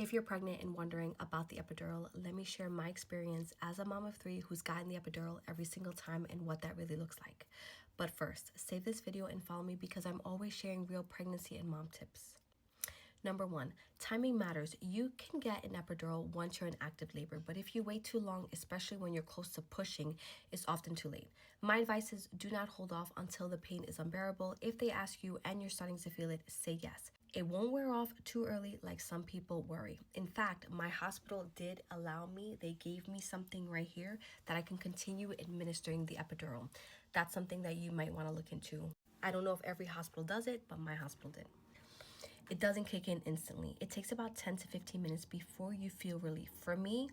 If you're pregnant and wondering about the epidural, let me share my experience as a mom of 3 who's gotten the epidural every single time and what that really looks like. But first, save this video and follow me because I'm always sharing real pregnancy and mom tips. Number 1, timing matters. You can get an epidural once you're in active labor, but if you wait too long, especially when you're close to pushing, it's often too late. My advice is do not hold off until the pain is unbearable. If they ask you and you're starting to feel it, say yes. It won't wear off too early like some people worry. In fact, my hospital did allow me, they gave me something right here that I can continue administering the epidural. That's something that you might want to look into. I don't know if every hospital does it, but my hospital did. It doesn't kick in instantly. It takes about 10 to 15 minutes before you feel relief. For me,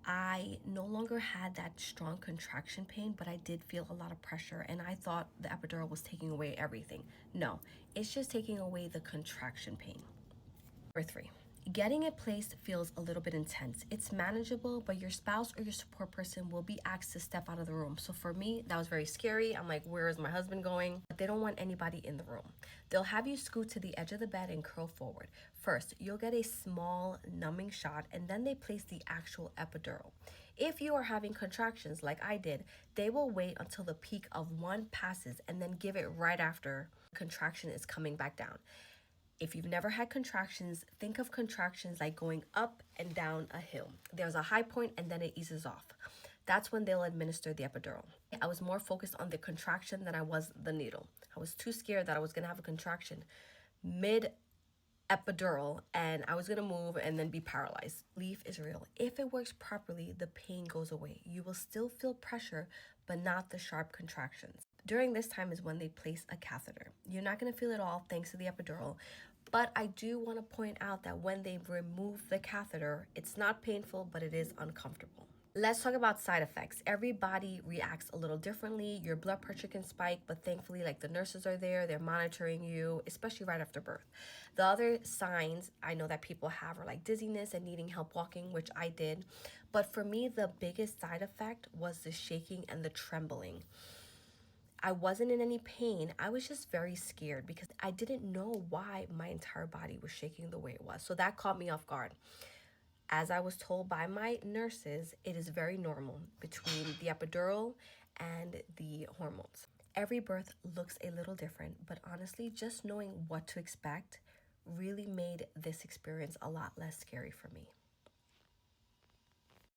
I no longer had that strong contraction pain, but I did feel a lot of pressure, and I thought the epidural was taking away everything. No, it's just taking away the contraction pain. Number 3, getting it placed feels a little bit intense. It's manageable, but your spouse or your support person will be asked to step out of the room. So for me, that was very scary. I'm like, where is my husband going? But they don't want anybody in the room. They'll have you scoot to the edge of the bed and curl forward. First, you'll get a small numbing shot, and then they place the actual epidural. If you are having contractions like I did, they will wait until the peak of 1 passes and then give it right after contraction is coming back down. If you've never had contractions, think of contractions like going up and down a hill. There's a high point and then it eases off. That's when they'll administer the epidural. I was more focused on the contraction than I was the needle. I was too scared that I was gonna have a contraction mid-epidural and I was gonna move and then be paralyzed. Relief is real. If it works properly, the pain goes away. You will still feel pressure, but not the sharp contractions. During this time is when they place a catheter. You're not gonna feel it all thanks to the epidural, but I do want to point out that when they remove the catheter, it's not painful, but it is uncomfortable. Let's talk about side effects. Everybody reacts a little differently. Your blood pressure can spike, but thankfully, like, the nurses are there, they're monitoring you, especially right after birth. The other signs I know that people have are like dizziness and needing help walking, which I did. But for me, the biggest side effect was the shaking and the trembling. I wasn't in any pain. I was just very scared because I didn't know why my entire body was shaking the way it was. So that caught me off guard. As I was told by my nurses, it is very normal between the epidural and the hormones. Every birth looks a little different, but honestly, just knowing what to expect really made this experience a lot less scary for me.